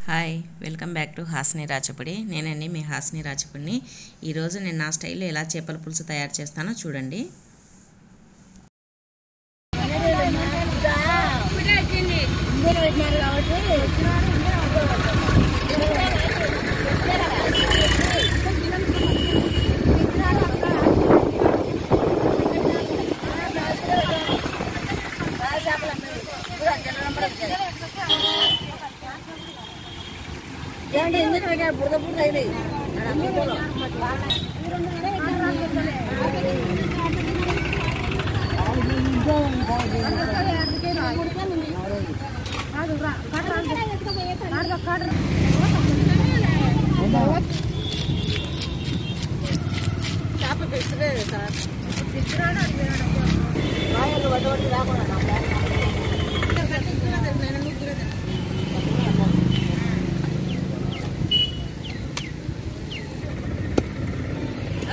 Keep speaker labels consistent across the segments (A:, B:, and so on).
A: Hi welcome back to హాస్ని రాచపడి. నేనండి మీ హాస్ని రాచపడిని. ఈరోజు నేను నా స్టైల్లో ఎలా చేపల పులుసు తయారు చేస్తానో చూడండి.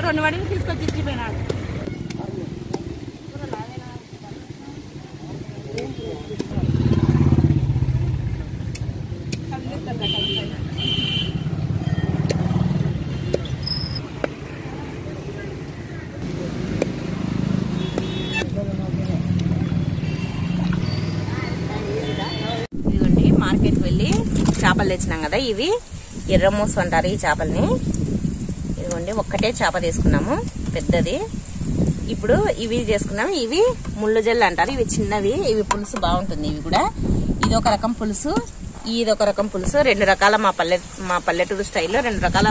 A: రెండు వాడిని తీసుకొచ్చి ఇచ్చిపోయినాడు. ఇదిగోండి, మార్కెట్కి వెళ్ళి చేపలు తెచ్చినాం కదా, ఇవి ఎర్రమూస అంటారు ఈ చేపల్ని. ఇదిగోండి, ఒక్కటే చేప తీసుకున్నాము పెద్దది. ఇప్పుడు ఇవి చేసుకున్నాము. ఇవి ముళ్ళు జల్లు అంటారు, ఇవి చిన్నవి. ఇవి పులుసు బాగుంటుంది. ఇవి కూడా ఇది ఒక రకం పులుసు, ఇది ఒక రకం పులుసు. రెండు రకాల మా పల్లెటూరు స్టైల్లో రెండు రకాల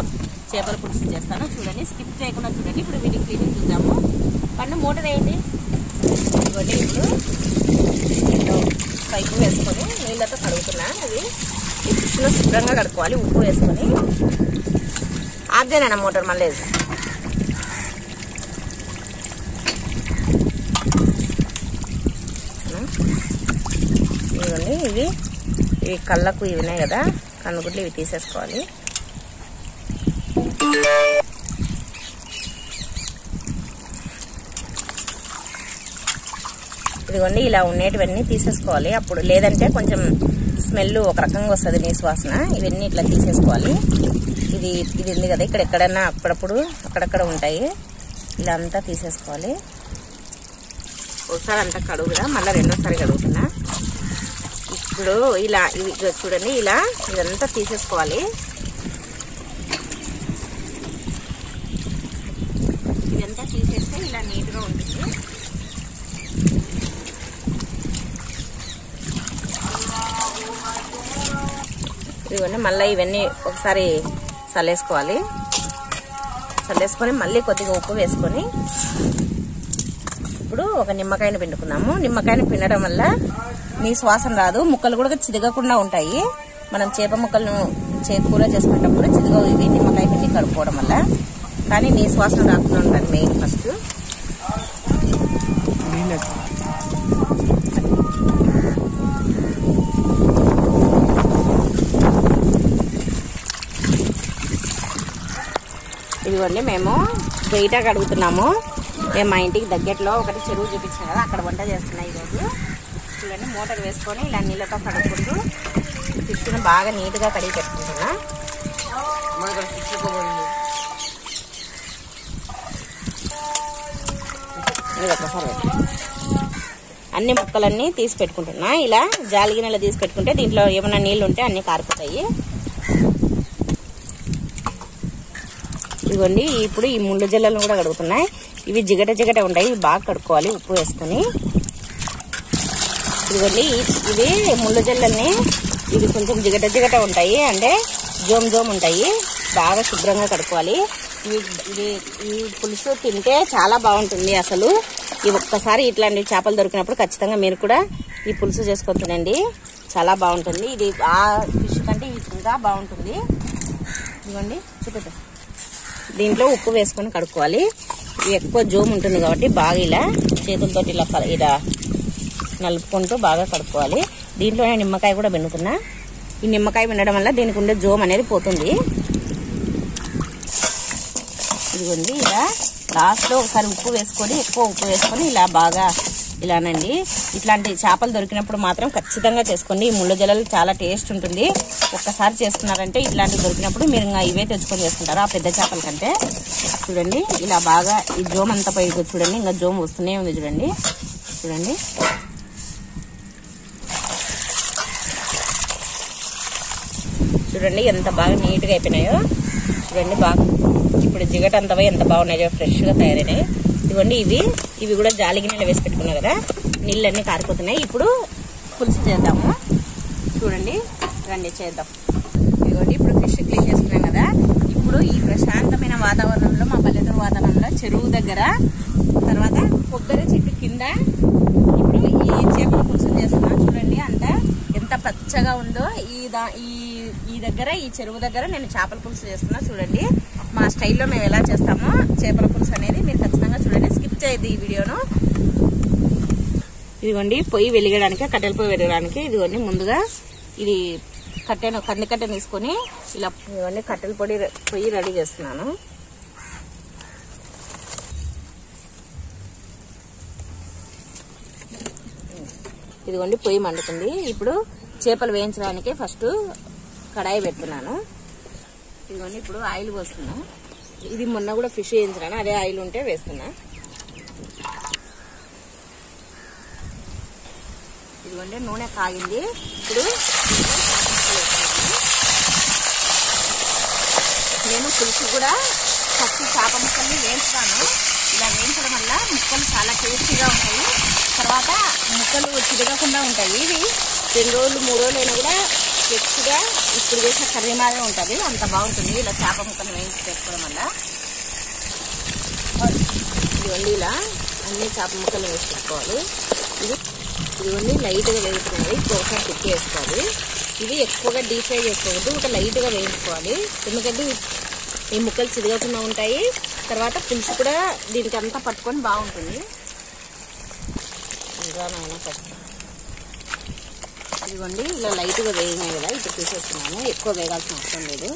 A: చేపల పులుసు చేస్తాను. చూడండి, స్కిప్ చేయకుండా చూడండి. ఇప్పుడు వీటికి క్లీనింగ్ చూద్దాము. పండు మోటర్ వేయండి. ఇదిగోండి, ఇప్పుడు పైపు వేసుకొని నీళ్ళతో కడుగుతున్నా. అది ఈ పులుసులో శుభ్రంగా కడుక్కోవాలి, ఉప్పు వేసుకొని. ఆర్దేనా మోటార్ మళ్ళీ ఇవ్వండి. ఇవి కళ్ళకు ఇవి ఉన్నాయి కదా, కన్నుగుడ్లు, ఇవి తీసేసుకోవాలి. ఇదిగోండి, ఇలా ఉండేటివన్నీ తీసేసుకోవాలి. అప్పుడు లేదంటే కొంచెం స్మెల్ ఒక రకంగా వస్తుంది, నీసు వాసన. ఇవన్నీ ఇట్లా తీసేసుకోవాలి. ఇది ఉంది కదా, ఇక్కడ ఎక్కడన్నా అప్పుడప్పుడు అక్కడక్కడ ఉంటాయి. ఇలా అంతా తీసేసుకోవాలి. ఒకసారి అంతా కడుగుదా, మళ్ళీ రెండోసారి కడుగుతున్నా. ఇప్పుడు ఇలా ఇవి చూడండి, ఇలా ఇదంతా తీసేసుకోవాలి. ఇదంతా తీసేస్తే ఇలా నీట్గా ఉంటుంది. ఇవన్నీ మళ్ళీ ఇవన్నీ ఒకసారి చల్లేసుకోవాలి. చల్లేసుకొని మళ్ళీ కొద్దిగా ఉప్పు వేసుకొని ఇప్పుడు ఒక నిమ్మకాయని పిండుకున్నాము. నిమ్మకాయని పిండడం వల్ల నీ శ్వాసన రాదు, ముక్కలు కూడా చిదగకుండా ఉంటాయి. మనం చేప ముక్కలను కూర చేసుకునేటప్పుడు చిదగవు ఇవి, నిమ్మకాయ పిండి కడుక్కోవడం వల్ల. కానీ నీ శ్వాసన రాకుండా ఉంటుంది మెయిన్ ఫస్ట్. ఇదిగోండి, మేము బయట కడుగుతున్నాము. మేము మా ఇంటికి దగ్గరలో ఒకటి చెరువు చూపించాం కదా, అక్కడ వంట చేస్తున్నాం ఈరోజు. చూడండి, మోటార్ వేసుకొని ఇలా నీళ్ళతో కడుక్కుంటూ ఫిష్ను బాగా నీట్గా కడిగి పెట్టుకుంటున్నా. ఒకసారి అన్ని ముక్కలన్నీ తీసి పెట్టుకుంటున్నా. ఇలా జాలిగినెలా తీసి పెట్టుకుంటే దీంట్లో ఏమైనా నీళ్ళు ఉంటే అన్ని కారిపోతాయి. ఇదిగోండి, ఇప్పుడు ఈ ముళ్ళు జల్లలను కూడా కడుగుతున్నాయి. ఇవి జిగట జిగట ఉంటాయి, ఇవి బాగా కడుక్కోవాలి ఉప్పు వేసుకొని. ఇదిగోండి, ఇవి ముళ్ళు జల్లల్ని ఇవి కొంచెం జిగట జిగట ఉంటాయి, అంటే జోమ్ ఉంటాయి. బాగా శుభ్రంగా కడుక్కోవాలి. ఈ పులుసు తింటే చాలా బాగుంటుంది అసలు. ఈ ఒక్కసారి ఇట్లాంటి చేపలు దొరికినప్పుడు ఖచ్చితంగా మీరు కూడా ఈ పులుసు చేసుకొని తినండి, చాలా బాగుంటుంది. ఇది ఆ ఫిష్ కంటే ఇది ఇంకా బాగుంటుంది. ఇదిగోండి, చూపెట్టు. దీంట్లో ఉప్పు వేసుకొని కడుక్కోవాలి. ఎక్కువ జోమ్ ఉంటుంది కాబట్టి బాగా ఇలా చేతులతో ఇలా నలుపుకుంటూ బాగా కడుక్కోవాలి. దీంట్లోనే నిమ్మకాయ కూడా పిండుతున్నా. ఈ నిమ్మకాయ పిండడం వల్ల దీనికి ఉండే జోమ్ అనేది పోతుంది. ఇదిగోండి, ఇలా లాస్ట్లో ఒకసారి ఉప్పు వేసుకొని, ఎక్కువ ఉప్పు వేసుకొని ఇలా బాగా ఇలానండి. ఇట్లాంటి చేపలు దొరికినప్పుడు మాత్రం ఖచ్చితంగా చేసుకోండి. ఈ ముళ్ళ జల్లలు చాలా టేస్ట్ ఉంటుంది. ఒక్కసారి చేసుకున్నారంటే ఇట్లాంటివి దొరికినప్పుడు మీరు ఇంకా ఇవే తెచ్చుకొని చేసుకుంటారు ఆ పెద్ద చేపల కంటే. చూడండి ఇలా బాగా ఈ జోమ్ అంతా పైకి చూడండి, ఇంకా జోమ్ వస్తూనే ఉంది చూడండి. చూడండి చూడండి ఎంత బాగా నీట్గా అయిపోయినాయో చూడండి. బాగా ఇప్పుడు జిగట అంతా ఎంత బాగున్నాయో, ఫ్రెష్గా తయారైనాయి. ఇదిగోండి ఇవి కూడా జాలి గిన్నెలు వేసి పెట్టుకున్నాం కదా, నీళ్ళన్నీ కారిపోతున్నాయి. ఇప్పుడు పులుసు చేద్దాము. చూడండి రండి చేద్దాం. ఇదిగోండి ఇప్పుడు ఫిష్ క్లీన్ చేసుకున్నాం కదా, ఇప్పుడు ఈ ప్రశాంతమైన వాతావరణంలో, మా పల్లెటూరు వాతావరణంలో చెరువు దగ్గర, తర్వాత కొబ్బరి చెట్టు కింద ఇప్పుడు ఈ చేపల పులుసు చేస్తున్నాం. చూడండి అంతా ఎంత పచ్చగా ఉందో. ఈ దగ్గర ఈ చెరువు దగ్గర నేను చేపల పులుసు చేస్తున్నా. చూడండి మా స్టైల్లో మేము ఎలా చేస్తామో చేపల పులుసు అనేది మీరు ఖచ్చితంగా చూడండి, స్కిప్ చేయద్దు ఈ వీడియోను. ఇదిగోండి పొయ్యి వెలిగడానికి, కట్టెల పొయ్యి వెలగడానికి ఇదిగోండి ముందుగా ఇది కంది తీసుకొని ఇలా ఇవన్నీ కట్టెల పొయ్యి రెడీ చేస్తున్నాను. ఇదిగోండి పొయ్యి మండుతుంది. ఇప్పుడు చేపలు వేయించడానికి ఫస్ట్ కడాయి పెడుతున్నాను. ఇదిగోండి ఇప్పుడు ఆయిల్ పోస్తున్నా. ఇది మొన్న కూడా ఫిష్ వేయించినాను, అదే ఆయిల్ ఉంటే వేస్తున్నా. ఇదిగోండి నూనె కాగింది. ఇప్పుడు నేను పులుసు కూడా ఫస్ట్ చేప ముక్కల్ని వేయించుతాను. ఇలా వేయించడం వల్ల ముక్కలు చాలా టేస్టీగా ఉంటాయి. తర్వాత ముక్కలు చిరగకుండా ఉంటాయి. ఇవి 2 రోజులు 3 రోజులు అయినా కూడా ఫ్రెష్గా ఇప్పుడు చేసిన కర్రీ మాదే ఉంటుంది, అంత బాగుంటుంది ఇలా చేప ముక్కలు వేయించి పెట్టుకోవడం వల్ల. ఇదిగోండి ఇలా అన్ని చేప ముక్కలు వేసి పెట్టుకోవాలి. ఇదిగోండి లైట్గా వేయించుకోవాలి. ఇప్పుడు ఒకసారి తిప్పి వేసుకోవాలి. ఇది ఎక్కువగా డీప్ ఫ్రై చేసుకోవద్దు, ఒక లైట్గా వేయించుకోవాలి. ఎందుకంటే ఈ ముక్కలు చిరగకుండా ఉంటాయి. తర్వాత పులుసు కూడా దీనికి అంతా పట్టుకొని బాగుంటుంది. ఇదిగోండి ఇలా లైట్గా వేగినాయి కదా, ఇప్పుడు తీసేస్తున్నాను. ఎక్కువ వేగాల్సిన అవసరం లేదు.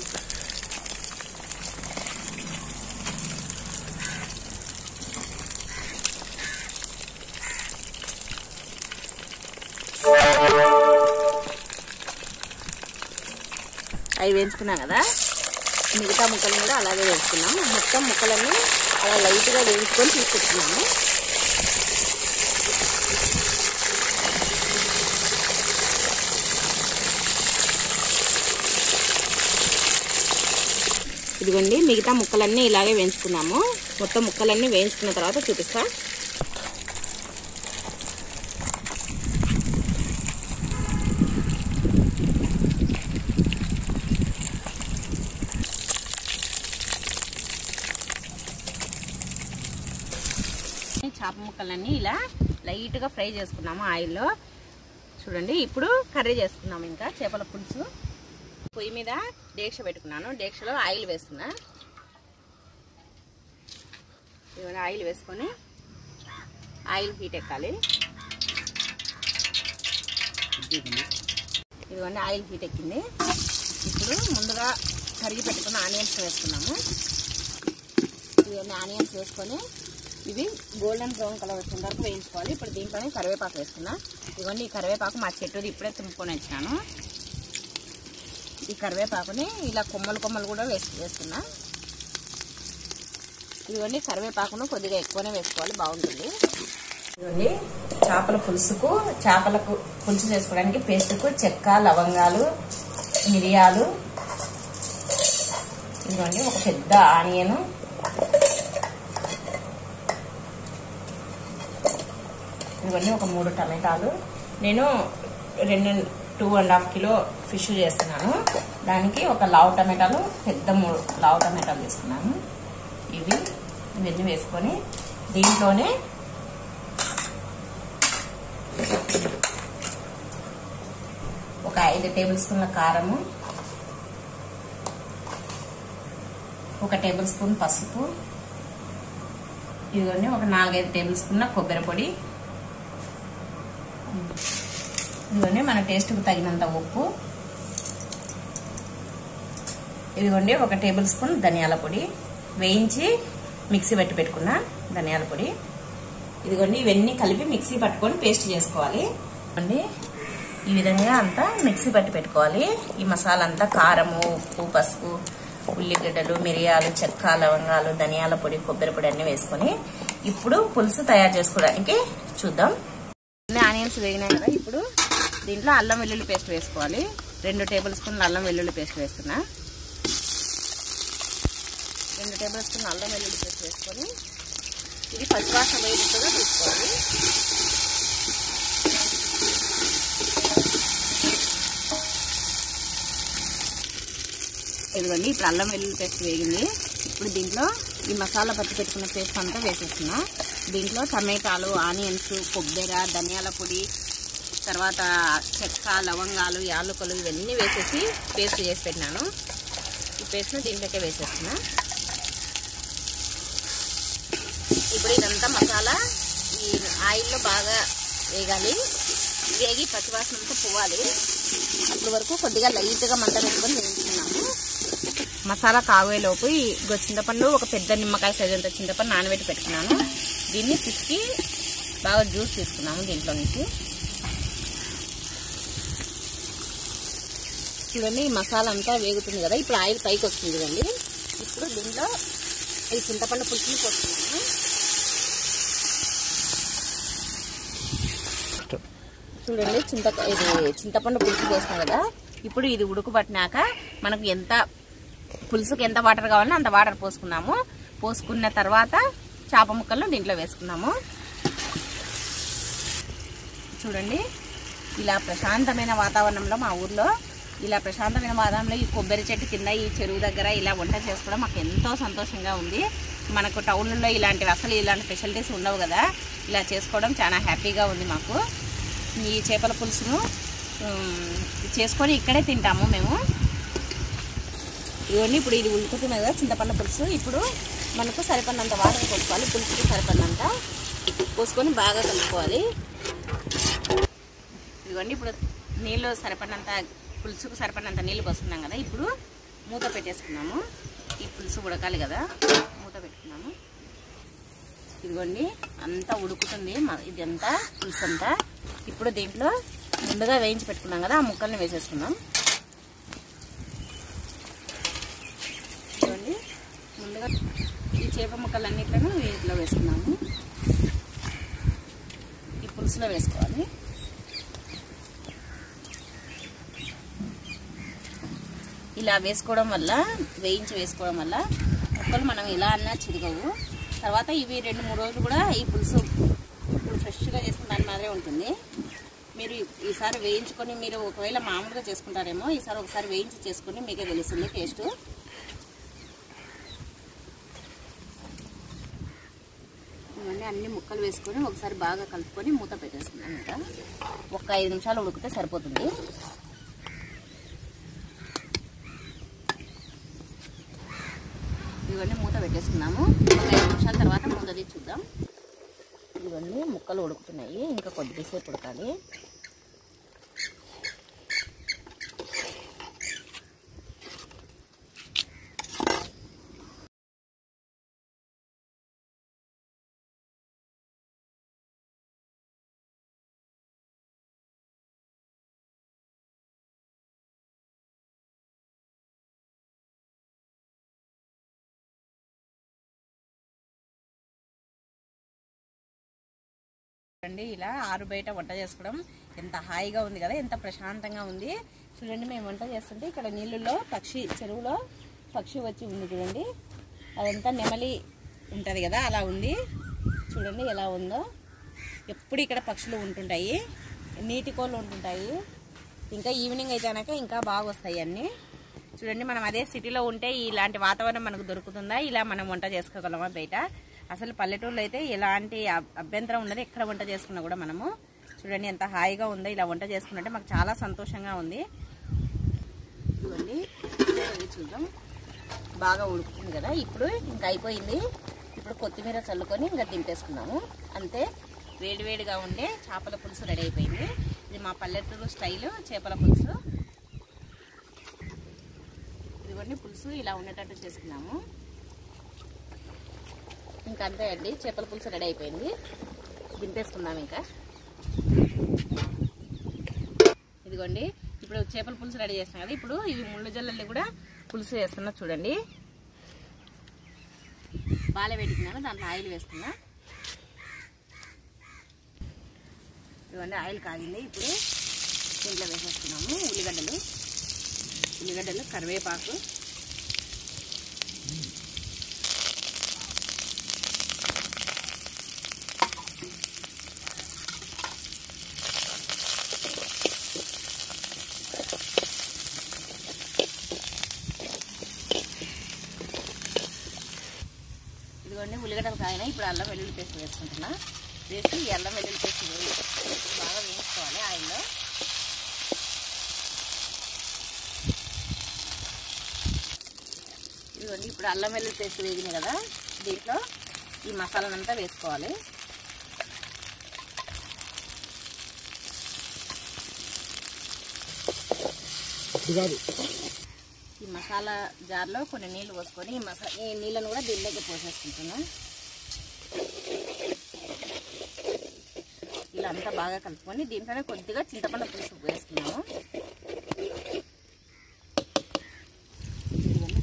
A: అవి వేయించుకున్నాం కదా, మిగతా ముక్కలను కూడా అలాగే వేసుకున్నాం. మొత్తం ముక్కలన్నీ అలా లైట్గా వేయించుకొని తీసుకొచ్చుకున్నాము. ఇదిగోండి మిగతా ముక్కలన్నీ ఇలాగే వేయించుకున్నాము. మొత్తం ముక్కలన్నీ వేయించుకున్న తర్వాత చూపిస్తా. చేప ముక్కలన్నీ ఇలా లైట్గా ఫ్రై చేసుకున్నాము ఆయిల్లో. చూడండి ఇప్పుడు కర్రీ చేసుకున్నాము. ఇంకా చేపల పులుసు పొయ్యి మీద డేక్ష పెట్టుకున్నాను. డేక్షలో ఆయిల్ వేస్తున్నా. ఇవన్నీ ఆయిల్ వేసుకొని ఆయిల్ హీట్ ఎక్కాలి. ఇదిగోండి ఆయిల్ హీట్ ఎక్కింది. ఇప్పుడు ముందుగా కరిగి పెట్టుకున్న ఆనియన్స్ వేసుకున్నాము. ఇవన్నీ ఆనియన్స్ వేసుకొని ఇవి గోల్డెన్ బ్రౌన్ కలర్ వచ్చిన వరకు వేయించుకోవాలి. ఇప్పుడు దీంట్లోనే కరివేపాకు వేసుకున్నా. ఇదిగోండి ఈ కరివేపాకు మా చెట్టుది ఇప్పుడే తుంపుకొని వచ్చినాను. ఈ కరివేపాకుని ఇలా కొమ్మలు కూడా వేసుకున్నా. ఇదిగోండి కరివేపాకును కొద్దిగా ఎక్కువనే వేసుకోవాలి, బాగుంటుంది. ఇదిగోండి చేపల పులుసు చేసుకోవడానికి పేస్ట్కు చెక్క, లవంగాలు, మిరియాలు, ఇదిగోండి ఒక పెద్ద ఆనియన్, ఇవన్నీ ఒక 3 టమాటాలు. నేను 2.5 కిలో ఫిష్ చేస్తున్నాను. దానికి ఒక లావు టమాటాలు, పెద్ద 3 లావు టమాటాలు తీసుకున్నాను. ఇవన్నీ వేసుకొని దీంట్లోనే ఒక 5 టేబుల్ స్పూన్ల కారము, 1 టేబుల్ స్పూన్ పసుపు, ఇదిగోండి ఒక 4-5 టేబుల్ స్పూన్ల కొబ్బరి పొడి, ఇదిగోండి మన టేస్ట్కు తగినంత ఉప్పు, ఇదిగోండి 1 టేబుల్ స్పూన్ ధనియాల పొడి, వేయించి మిక్సీ పెట్టుకున్న ధనియాల పొడి, ఇదిగోండి ఇవన్నీ కలిపి మిక్సీ పట్టుకొని పేస్ట్ చేసుకోవాలి అండి. ఈ విధంగా అంతా మిక్సీ పట్టి పెట్టుకోవాలి. ఈ మసాలా అంతా కారము, ఉప్పు, పసుపు, ఉల్లిగడ్డలు, మిరియాలు, చెక్క, లవంగాలు, ధనియాల పొడి, కొబ్బరి పొడి అన్ని వేసుకొని ఇప్పుడు పులుసు తయారు చేసుకోవడానికి చూద్దాం. ఆనియన్స్ వేగినాయి కదా, ఇప్పుడు దీంట్లో అల్లం వెల్లుల్లి పేస్ట్ వేసుకోవాలి. 2 టేబుల్ స్పూన్లు అల్లం వెల్లుల్లి పేస్ట్ వేస్తున్నా. 2 టేబుల్ స్పూన్లు అల్లం వెల్లుల్లి పేస్ట్ వేసుకొని ఇది పచ్చివాసన వేయకుండా తీసుకోవాలి. ఇదిగోండి ఇప్పుడు అల్లం వెల్లుల్లి పేస్ట్ వేగింది. ఇప్పుడు దీంట్లో ఈ మసాలా పచ్చి పెట్టుకున్న పేస్ట్ అంతా వేసేస్తున్నా. దీంట్లో టమాటాలు, ఆనియన్స్, కొబ్బరి, ధనియాల పొడి, తర్వాత చెక్క, లవంగాలు, యాలకులు ఇవన్నీ వేసేసి పేస్ట్ చేసి పెట్టినాను. ఈ పేస్ట్ను దీంట్లోకే వేసేస్తున్నా. ఇప్పుడు ఇదంతా మసాలా ఈ ఆయిల్లో బాగా వేగాలి. వేగి పచ్చివాసన అంతా పోవాలి. అప్పటి వరకు కొద్దిగా లైట్గా మంట పెట్టుకొని వేయించుకున్నాము. మసాలా కాగేలోపు ఈ చింతపండు, ఒక పెద్ద నిమ్మకాయ సైజంత చింతపండు నానబెట్టి పెట్టుకున్నాను. దీన్ని పిసికి బాగా జ్యూస్ తీసుకున్నాము దీంట్లో నుంచి. చూడండి ఈ మసాలా అంతా వేగుతుంది కదా, ఇప్పుడు ఆయిల్ పైకి వస్తుంది కదండి. ఇప్పుడు దీంట్లో ఈ చింతపండు పులుసుని పోస్తున్నాము. చూడండి చింతపండు పులుసు వేస్తాం కదా. ఇప్పుడు ఇది ఉడుకుపట్టినాక మనకు పులుసుకి ఎంత వాటర్ కావాలో అంత వాటర్ పోసుకున్నాము. పోసుకున్న తర్వాత చేప ముక్కలను దీంట్లో వేసుకున్నాము. చూడండి ఇలా ప్రశాంతమైన వాతావరణంలో, మా ఊర్లో ఇలా ప్రశాంతమైన వాతావరణంలో ఈ కొబ్బరి చెట్టు కింద ఈ చెరువు దగ్గర ఇలా వంట చేసుకోవడం మాకు ఎంతో సంతోషంగా ఉంది. మనకు టౌన్లో ఇలాంటివి అసలు ఇలాంటి ఫెసిలిటీస్ ఉండవు కదా. ఇలా చేసుకోవడం చాలా హ్యాపీగా ఉంది మాకు. ఈ చేపల పులుసును చేసుకొని ఇక్కడే తింటాము మేము. ఇవన్నీ ఇప్పుడు ఇది ఉడుకుతుంది కదా చింతపండు పులుసు. ఇప్పుడు మనకు సరిపడినంత వాటర్ పోసుకోవాలి. పులుసుకి సరిపడినంత పోసుకొని బాగా కలుపుకోవాలి. ఇదిగోండి ఇప్పుడు నీళ్ళు సరిపడినంత, పులుసుకు సరిపడినంత నీళ్ళు పోసుకున్నాం కదా. ఇప్పుడు మూత పెట్టేసుకున్నాము. ఈ పులుసు ఉడకాలి కదా, మూత పెట్టుకున్నాము. ఇదిగోండి అంతా ఉడుకుతుంది ఇదంతా పులుసు అంతా. ఇప్పుడు దీంట్లో ముందుగా వేయించి పెట్టుకున్నాం కదా ఆ ముక్కల్ని వేసేసుకున్నాం. ఇదిగోండి ముందుగా ఈ చేప ముక్కలన్నిట్లను వీటిలో వేసుకున్నాము. ఈ పులుసులో వేసుకోవాలి. ఇలా వేసుకోవడం వల్ల, వేయించి వేసుకోవడం వల్ల ముక్కలు మనం ఇలా అన్నా చిరగవు. తర్వాత ఇవి 2-3 రోజులు కూడా ఈ పులుసు ఇప్పుడు ఫ్రెష్గా చేసిన దాని మాదిరే ఉంటుంది. మీరు ఈసారి వేయించుకొని, మీరు ఒకవేళ మామూలుగా చేసుకుంటారేమో, ఈసారి ఒకసారి వేయించి చేసుకుని మీకే తెలుస్తుంది టేస్ట్. ఇవన్నీ అన్ని ముక్కలు వేసుకొని ఒకసారి బాగా కలుపుకొని మూత పెట్టేసుకున్నాం. ఇంకా ఒక 5 నిమిషాలు ఉడికితే సరిపోతుంది. ఇవన్నీ మూత పెట్టేసుకున్నాము. ఒక 5 నిమిషాల తర్వాత మూత తీసి చూద్దాం. ఇవన్నీ ముక్కలు ఉడుకుతున్నాయి, ఇంకా కొద్దిసేపు ఉడకాలి. చూడండి ఇలా ఆరు బయట వంట చేసుకోవడం ఎంత హాయిగా ఉంది కదా, ఎంత ప్రశాంతంగా ఉంది. చూడండి మేము వంట చేస్తుంటే ఇక్కడ నీళ్ళలో చెరువులో పక్షి వచ్చి ఉంది చూడండి. అదంతా నెమలి ఉంటుంది కదా, అలా ఉంది. చూడండి ఎలా ఉందో. ఎప్పుడు ఇక్కడ పక్షులు ఉంటుంటాయి, నీటి కోళ్ళు ఉంటుంటాయి. ఇంకా ఈవినింగ్ అయితేనాక ఇంకా బాగా వస్తాయి అన్నీ. చూడండి మనం అదే సిటీలో ఉంటే ఇలాంటి వాతావరణం మనకు దొరుకుతుందా? ఇలా మనం వంట చేసుకోగలమా బయట? అసలు పల్లెటూరులో అయితే ఎలాంటి అభ్యంతరం ఉండదు, ఎక్కడ వంట చేసుకున్నా కూడా మనము. చూడండి ఎంత హాయిగా ఉందో. ఇలా వంట చేసుకున్నట్టే మాకు చాలా సంతోషంగా ఉంది. చూడండి చూద్దాం, బాగా ఉడుకుతుంది కదా. ఇప్పుడు ఇంకా అయిపోయింది. ఇప్పుడు కొత్తిమీర చల్లుకొని ఇంకా దింపేసుకున్నాము అంతే. వేడివేడిగా ఉండే చేపల పులుసు రెడీ అయిపోయింది. ఇది మా పల్లెటూరు స్టైల్ చేపల పులుసు. ఇదిగోండి పులుసు ఇలా ఉండేటట్టు చేసుకున్నాము. ఇంకా అంతే అండి, చేపల పులుసు రెడీ అయిపోయింది. దింపేసుకుందాం ఇంకా. ఇదిగోండి ఇప్పుడు చేపల పులుసు రెడీ చేస్తాం కదా. ఇప్పుడు ఇవి ముళ్ళు జల్లల్ని కూడా పులుసు వేస్తున్నా చూడండి. బాగా వేడికినాను, దాంట్లో ఆయిల్ వేస్తున్నా. ఇవన్నీ ఆయిల్ కాగింది. ఇప్పుడు దీంట్లో వేసేస్తున్నాము ఉల్లిగడ్డలు, కరివేపాకు, ఇదిగోండి ఉల్లిగడ్డలు కాగినాయి. ఇప్పుడు అల్లం వెల్లుల్లి పేస్ట్ వేసుకుంటున్నా. వేసి ఈ అల్లం వెల్లుల్లి పేస్ట్ బాగా వేయించుకోవాలి ఆయిల్లో. ఇదిగోండి ఇప్పుడు అల్లం వెల్లుల్లి పేస్ట్ వేగినాయి కదా, దీంట్లో ఈ మసాలానంతా వేసుకోవాలి. ఈ మసాలా జార్లో కొన్ని నీళ్లు పోసుకొని ఈ నీళ్ళను కూడా దీనిలోకి పోసేసుకుంటున్నాం. ఇలా అంతా బాగా కలుపుకొని దీంట్లోనే కొద్దిగా చింతపండు పులుసు వేసుకున్నాము.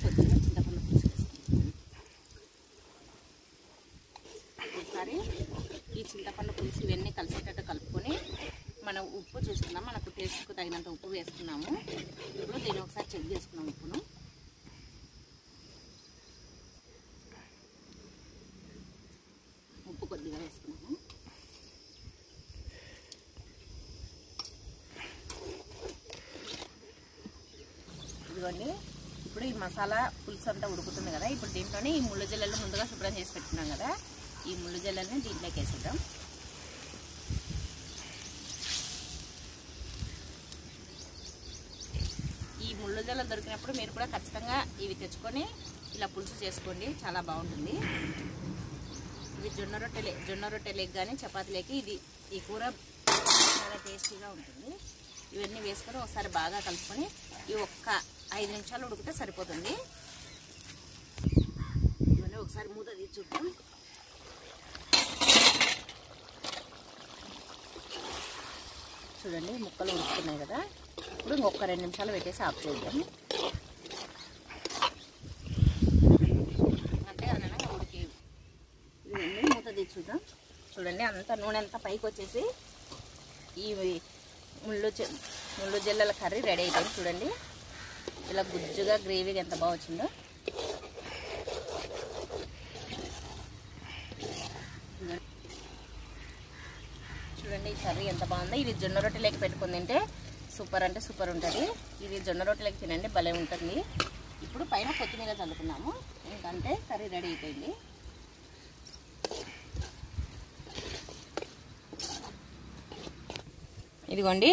A: కొద్దిగా చింతపండు పులుసు వేసుకుంటాము. ఒకసారి ఈ చింతపండు పులుసు ఇవన్నీ కలిసేటట్టు కలుపుకొని మనం ఉప్పు చూసుకుందాం. మనకు టేస్ట్కు తగినంత ఉప్పు వేసుకున్నాము. ఇప్పుడు దీన్ని ఒకసారి చెక్ చేసుకున్నాం. ఉప్పును ఉప్పు కొద్దిగా వేసుకున్నాము. ఇదిగోండి ఇప్పుడు ఈ మసాలా పులుసు అంతా ఉడుకుతుంది కదా. ఇప్పుడు దీంట్లోనే ఈ ముళ్ళు జల్లెలు ముందుగా శుభ్రం చేసి పెట్టుకున్నాం కదా, ఈ ముళ్ళు జల్లెల్ని దీంట్లోకి వేసేద్దాం. ఈ ముళ్ళు జల్లెలు దొరికినప్పుడు మీరు కూడా ఖచ్చితంగా ఇవి తెచ్చుకొని ఇలా పులుసు చేసుకోండి, చాలా బాగుంటుంది. ఇవి జొన్న రొట్టెలేకి కానీ చపాతీలేకి ఈ కూర చాలా టేస్టీగా ఉంటుంది. ఇవన్నీ వేసుకొని ఒకసారి బాగా కలుపుకొని ఈ ఒక్క 5 నిమిషాలు ఉడికితే సరిపోతుంది. ఇవన్నీ ఒకసారి మూత తీసి చూద్దాం. చూడండి ముక్కలు ఉడుకుతున్నాయి కదా. ఇప్పుడు ఇంకొక 2 నిమిషాలు పెట్టేసి ఆఫ్ చేద్దాం. అంటే అదనంగా ఉడికి ఇవన్నీ మూత తీసి చూద్దాం. చూడండి అంత నూనె అంతా పైకి వచ్చేసి ఈ ముళ్ళు జల్లెల కర్రీ రెడీ అయిపోయింది. చూడండి ఇలా గుజ్జుగా గ్రేవీగా ఎంత బాగా వచ్చిందో. చూడండి ఈ కర్రీ ఎంత బాగుందో. ఇది జొన్న రొట్టెలోకి పెట్టుకుని తింటే సూపర్ అంటే సూపర్ ఉంటుంది. ఇది జొన్న రొట్టెలోకి తినండి, భలే ఉంటుంది. ఇప్పుడు పైన కొత్తిమీర చల్లుకున్నాము. ఎందుకంటే కర్రీ రెడీ అయిపోయింది. ఇదిగోండి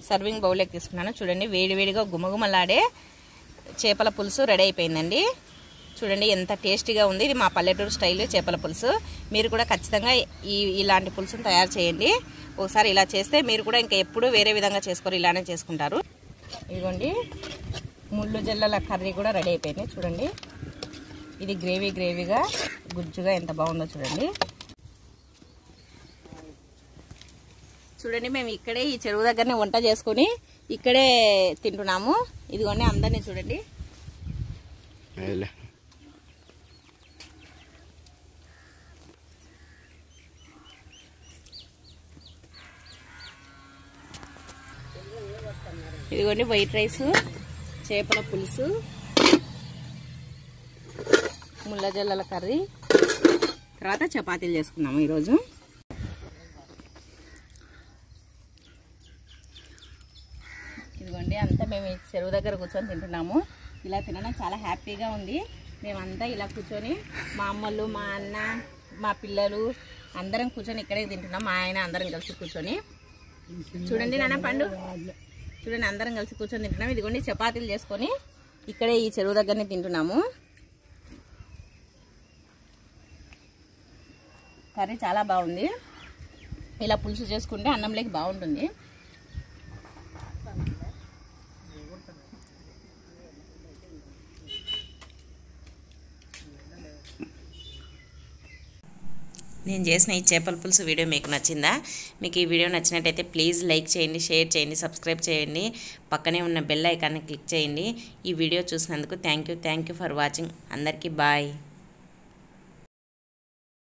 A: సర్వింగ్ బౌల్లోకి తీసుకున్నాను. చూడండి వేడివేడిగా గుమగుమలాడే చేపల పులుసు రెడీ అయిపోయిందండి. చూడండి ఎంత టేస్టీగా ఉంది. ఇది మా పల్లెటూరు స్టైల్ చేపల పులుసు. మీరు కూడా ఖచ్చితంగా ఇలాంటి పులుసును తయారు చేయండి. ఒకసారి ఇలా చేస్తే మీరు కూడా ఇంకా ఎప్పుడు వేరే విధంగా చేసుకోరు, ఇలానే చేసుకుంటారు. ఇదిగోండి ముళ్ళు జల్లల కర్రీ కూడా రెడీ అయిపోయింది. చూడండి ఇది గ్రేవీగా గుజ్జుగా ఎంత బాగుందో చూడండి. చూడండి మేము ఇక్కడే ఈ చెరువు దగ్గరనే వంట చేసుకొని ఇక్కడే తింటున్నాము. ఇదిగోండి అందరినీ చూడండి. ఇదిగోండి వైట్ రైస్, చేపల పులుసు, ముళ్ళ జల్లల కర్రీ, తర్వాత చపాతీలు చేసుకున్నాము ఈరోజు. ఇదిగోండి అంతా మేము ఈ చెరువు దగ్గర కూర్చొని తింటున్నాము. ఇలా తినడం చాలా హ్యాపీగా ఉంది. మేమంతా ఇలా కూర్చొని మా అమ్మలు, మా అన్న, మా పిల్లలు అందరం కూర్చొని ఇక్కడే తింటున్నాం. మా ఆయన అందరం కలిసి కూర్చొని. చూడండి నాన్న పండు, చూడండి అందరం కలిసి కూర్చొని తింటున్నాం. ఇదిగోండి చపాతీలు చేసుకొని ఇక్కడే ఈ చెరువు దగ్గరనే తింటున్నాము. కర్రీ చాలా బాగుంది. ఇలా పులుసు చేసుకుంటే అన్నంలోకి బాగుంటుంది. నేను చేసిన ఈ చేపల పులుసు వీడియో మీకు నచ్చిందా? మీకు ఈ వీడియో నచ్చినట్టయితే ప్లీజ్ లైక్ చేయండి, షేర్ చేయండి, సబ్స్క్రైబ్ చేయండి, పక్కనే ఉన్న బెల్ ఐకాన్ని క్లిక్ చేయండి. ఈ వీడియో చూసినందుకు థ్యాంక్ యూ ఫర్ వాచింగ్. అందరికీ బాయ్.